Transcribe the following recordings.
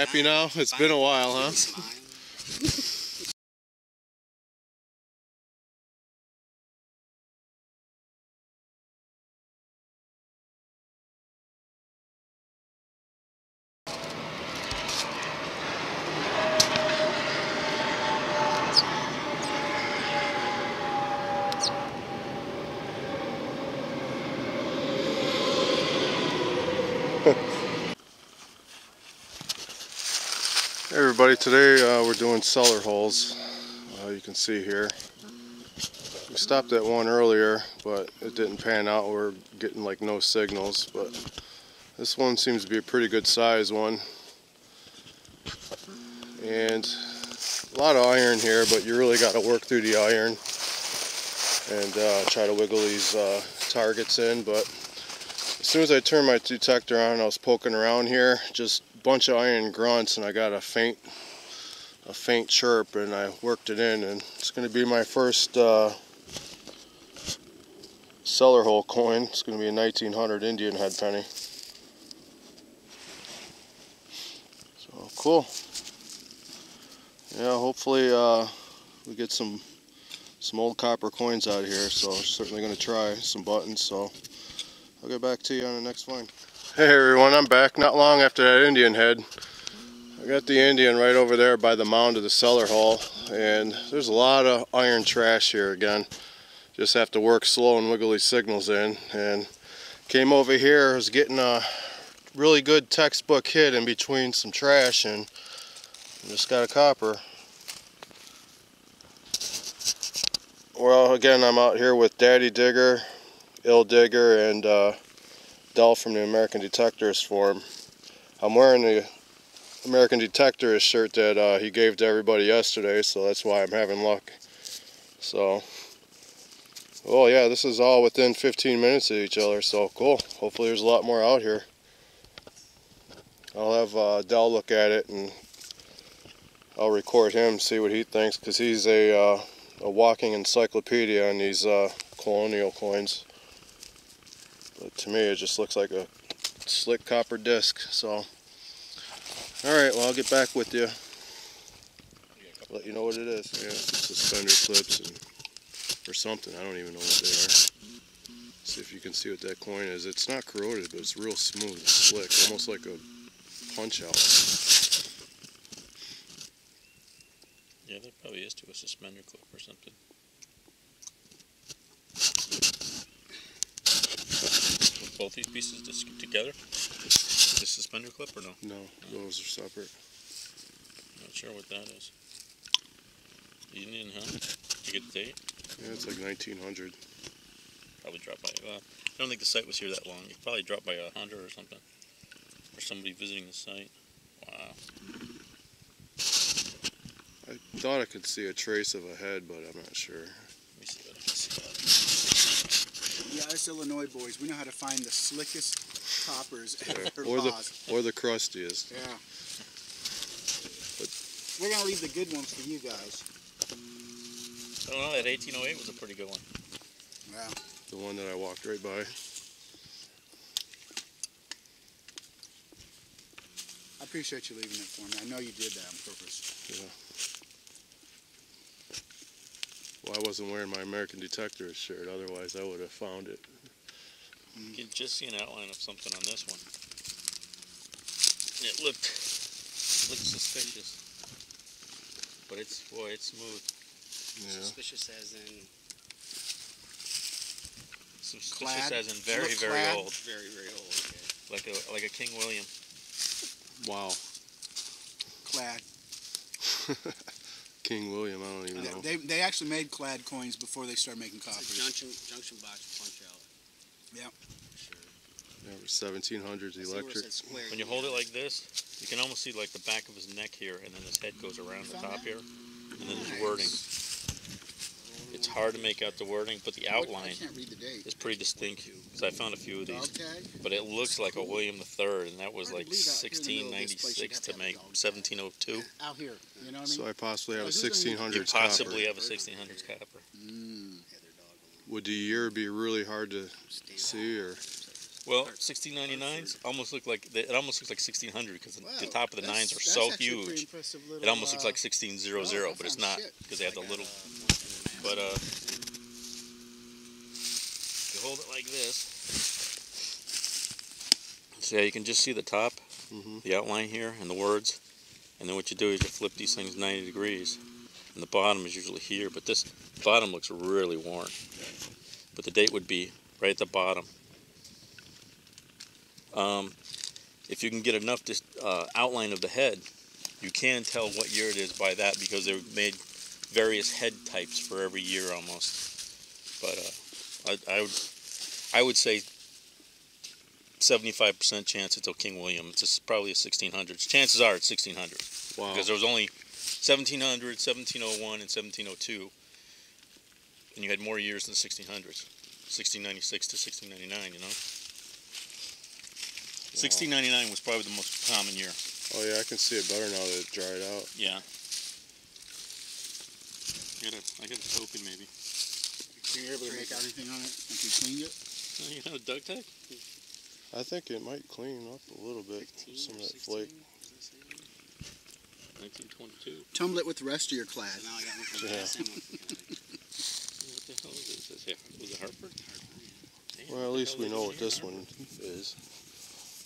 Happy now? It's been a while, huh? Hey everybody, today we're doing cellar holes. You can see here. We stopped at one earlier, but it didn't pan out. We're getting like no signals, but this one seems to be a pretty good size one. And a lot of iron here, but you really got to work through the iron and try to wiggle these targets in. But as soon as I turned my detector on, I was poking around here, just a bunch of iron grunts, and I got a faint chirp, and I worked it in, and it's going to be my first cellar hole coin. It's going to be a 1900 Indian head penny. So cool. Yeah, hopefully we get some old copper coins out here. So I'm certainly going to try some buttons. So I'll get back to you on the next find. Hey everyone, I'm back not long after that Indian head. I got the Indian right over there by the mound of the cellar hole, and there's a lot of iron trash here again. Just have to work slow and wiggle these signals in. And came over here, was getting a really good textbook hit in between some trash, and just got a copper. Well, again, I'm out here with Daddy Digger, Ill Digger, and Del from the American Detectorist Forum. I'm wearing the American Detectorist shirt that he gave to everybody yesterday, so that's why I'm having luck. So, well, yeah, this is all within 15 minutes of each other, so cool. Hopefully there's a lot more out here. I'll have Del look at it, and I'll record him, see what he thinks, because he's a walking encyclopedia on these Colonial coins. But to me, it just looks like a slick copper disc. So, alright, well, I'll get back with you. Let you know what it is. Yeah, suspender clips or something. I don't even know what they are. See if you can see what that coin is. It's not corroded, but it's real smooth, slick, almost like a punch out. Yeah, there probably is to a suspender clip or something. With both these pieces together? Is this suspender clip or no? No, those are separate. Not sure what that is. Indian, huh? Did you get the date? Yeah, it's like 1900. Probably dropped by. I don't think the site was here that long. It probably dropped by a hunter or something, or somebody visiting the site. Wow. I thought I could see a trace of a head, but I'm not sure. Let me see what I can see. Yeah, us Illinois boys, we know how to find the slickest coppers ever. Or the crustiest. Yeah. But we're gonna leave the good ones for you guys. I don't know. That 1808 was a pretty good one. Yeah. The one that I walked right by. I appreciate you leaving it for me. I know you did that on purpose. Yeah. Well, I wasn't wearing my American Detectorist shirt, otherwise I would have found it. You can just see an outline of something on this one. It looked suspicious. But it's smooth. Yeah. Suspicious as in Suspicious as in very, Look very clad? old. very, very old. Okay. Like a King William. Wow. Clad. King William, I don't even know. They actually made clad coins before they started making It's a coppers. junction box punch out. Yep. Sure. Yeah, 1700s electric. When you hold it like this, you can almost see like the back of his neck here, and then his head goes around the top here, and then there's wording. It's hard to make out the wording, but the outline I can't read the date. is pretty distinct. Because I found a few of these, Dog tag? but it looks like a William III, and that was Hard like to believe out here in the middle of this place you'd 1696 have to to have a make dog tag. 1702. Out here, you know what I mean? So I possibly have a Like, who's gonna 1600s You possibly copper. have a 1600s copper. Would the year be really hard to see, or? Well, 1699s almost look like it almost looks like 1600 because Wow, the top of the nines are that's so actually a pretty huge. impressive little, It almost looks like 1600, oh, but it's that's not shit. because they have the little. But you hold it like this. So yeah, you can just see the top, the outline here, and the words. And then what you do is you flip these things 90 degrees, and the bottom is usually here. But this bottom looks really worn. But the date would be right at the bottom. If you can get enough outline of the head, you can tell what year it is by that because they made various head types for every year almost. But I would say 75% chance it's a King William. It's probably a 1600s. Chances are it's 1600 Wow. because there was only 1700, 1701, and 1702, and you had more years than 1600s. 1696 to 1699, you know. 1699 was probably the most common year. Oh yeah, I can see it better now that it dried out. Yeah. I got a token maybe. Were you able to make out anything on it? Like you cleaned it? Oh, you have a duct tape? I think it might clean up a little bit, some of that flake. 1922. Tumble it with the rest of your clad. Now I got one from Yeah. last time. What the hell is this? Is this was it Hartford? Damn, Well, at what the least hell we is know this what here? this one is,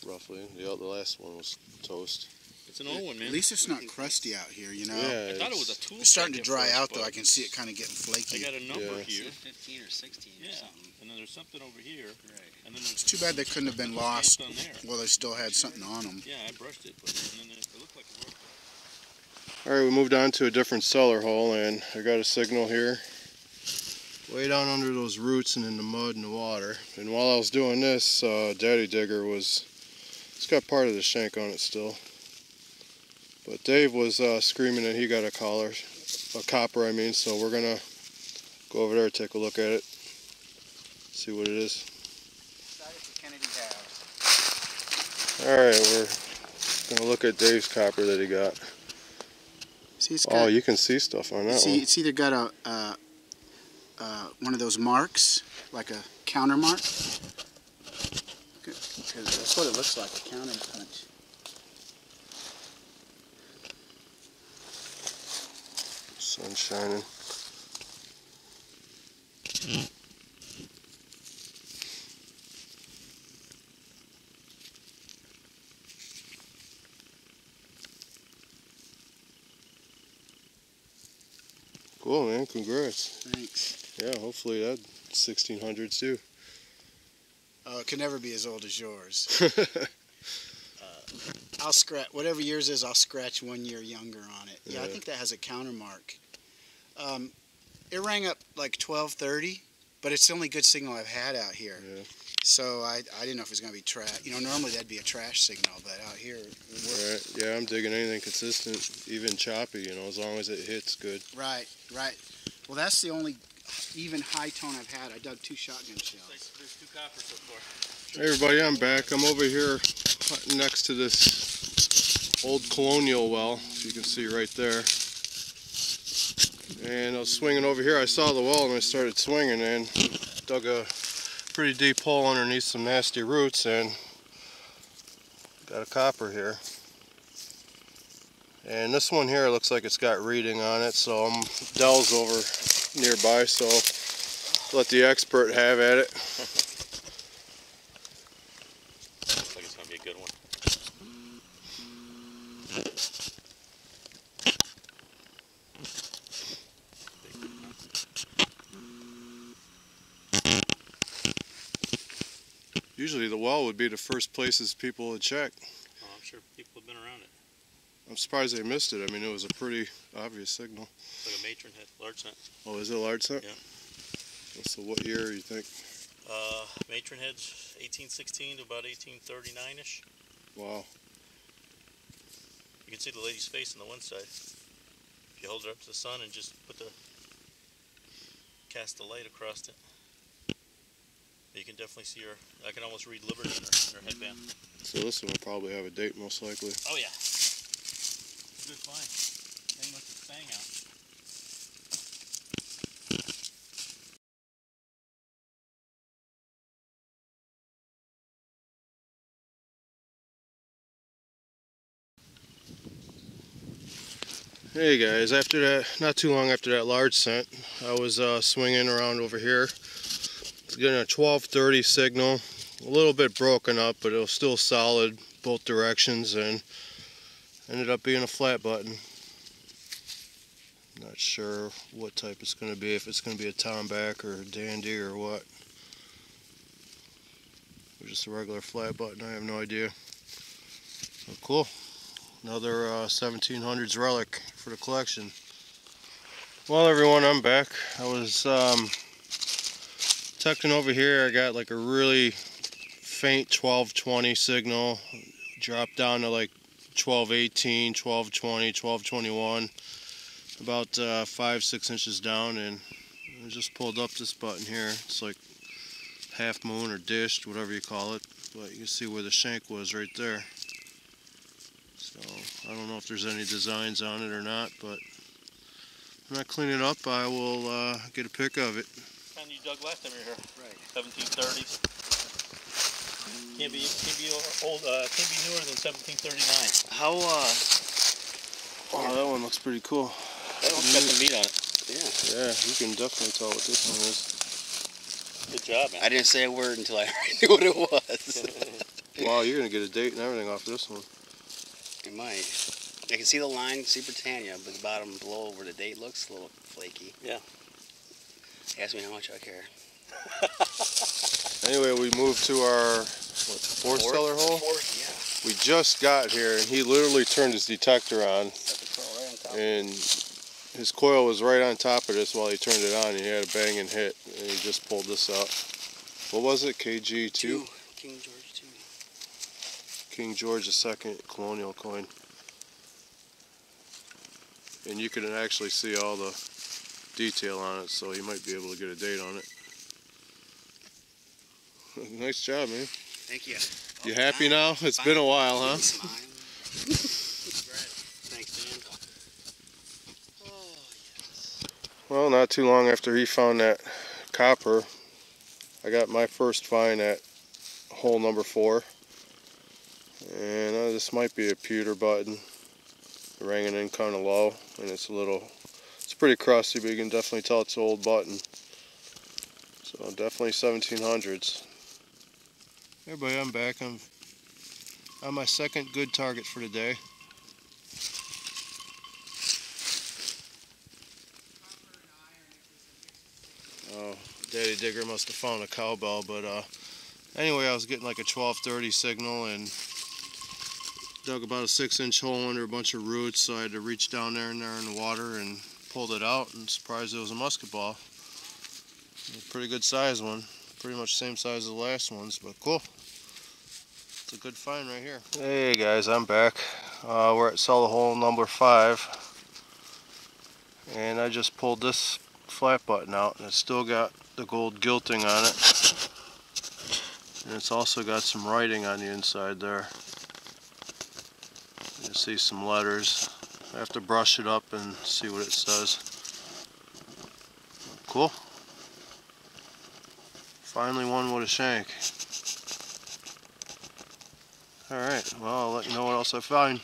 roughly. The last one was toast. It's an old one, man. At least it's not crusty out here, you know? Yeah, I thought it was a tool. It's starting to set at dry first, out though. but I can see it kind of getting They flaky. got a number Yeah. here. 15 or 16 or Yeah. something. And then there's something over here. Right. And then there's It's too bad they couldn't have been lost on there. while they still had something on them. Yeah, I brushed it, but and then it looked like a rope. Alright, we moved on to a different cellar hole, and I got a signal here. Way down under those roots and in the mud and the water. And while I was doing this, Daddy Digger it's got part of the shank on it still. But Dave was screaming that he got a copper I mean, so we're gonna go over there and take a look at it. See what it is. Alright, we're gonna look at Dave's copper that he got. See, it's Oh, you can see stuff on that see, one. it's either got one of those marks, like a counter mark. Because that's what it looks like, a counter punch. Sun shining. Cool, man. Congrats. Thanks. Yeah, hopefully that 1600s too. It can never be as old as yours. I'll scratch whatever yours is. I'll scratch 1 year younger on it. Yeah, I Yeah. think that has a counter mark. It rang up like 12:30, but it's the only good signal I've had out here. Yeah. So I didn't know if it was going to be trash. You know, normally that'd be a trash signal, but out here, Right. Yeah, I'm digging anything consistent, even choppy, you know, as long as it hits good. right. Well, that's the only even high tone I've had. I dug 2 shotgun shells. There's 2 coppers so far. Hey everybody, I'm back. I'm over here next to this old Colonial well, if you can see right there. And I was swinging over here. I saw the well and I started swinging and dug a pretty deep hole underneath some nasty roots and got a copper here. And this one here looks like it's got reading on it, so Dell's over nearby, so let the expert have at it. Looks like it's going to be a good one. Usually the well would be the first places people would check. Oh, I'm sure people have been around it. I'm surprised they missed it. I mean, it was a pretty obvious signal. It's like a matron head, large scent. Oh, is it a large scent? Yeah. So what year you think? Matron heads 1816 to about 1839-ish. Wow. You can see the lady's face on the one side. If you hold her up to the sun and just cast the light across it, you can definitely see her. I can almost read Liberty in her headband. So this one will probably have a date, most likely. Oh yeah. Good find. Thing must have sang out. Hey guys, after that, not too long after that large scent, I was swinging around over here. It's getting a 1230 signal, a little bit broken up, but it was still solid both directions, and ended up being a flat button. Not sure what type it's going to be, if it's going to be a tomback or a dandy or what. Or just a regular flat button, I have no idea. Oh, cool. Another 1700s relic for the collection. Well everyone, I'm back. I was tucking over here. I got like a really faint 1220 signal. Dropped down to like 1218, 1220, 1221. About 5-6 inches down, and I just pulled up this button here. It's like half moon or dished, whatever you call it. But you can see where the shank was right there. So I don't know if there's any designs on it or not, but when I clean it up, I will get a pic of it. And you dug last time you were here. Right. 1730s. Can't be old. Can't be newer than 1739. How, Oh, that one looks pretty cool. That one's got some meat on it. Yeah, you can definitely tell what this one is. Good job, man. I didn't say a word until I knew what it was. Wow, you're going to get a date and everything off of this one. It might. I can see the line, see Britannia, but the bottom below where the date looks a little flaky. Yeah. Ask me how much I care. Anyway, we moved to our fourth cellar hole. Fourth, yeah. We just got here, and he literally turned his detector on, Set the coil right on top. and his coil was right on top of this while he turned it on, and he had a banging hit, and he just pulled this out. What was it, KG2? King George 2. King George II Colonial coin. And you can actually see all the detail on it, so you might be able to get a date on it. Nice job, man. Thank you. You happy now? It's been a while, huh? Smile. Thanks, Dan. Oh, yes. Well, not too long after he found that copper, I got my first find at hole number 4. And this might be a pewter button. Ringing in kind of low, and it's pretty crusty, but you can definitely tell it's an old button. So definitely 1700s. Hey everybody, I'm back. I'm on my second good target for the day. Oh, Daddy Digger must have found a cowbell, but anyway, I was getting like a 1230 signal and dug about a 6-inch hole under a bunch of roots, so I had to reach down there in the water and pulled it out, and surprised it was a musket ball. A pretty good size one, pretty much the same size as the last ones, but cool. It's a good find right here. Hey guys, I'm back. We're at cellar hole number 5, and I just pulled this flat button out, and it's still got the gold gilting on it, and it's also got some writing on the inside there. You see some letters. I have to brush it up and see what it says. Cool. Finally one with a shank. Alright, well, I'll let you know what else I find.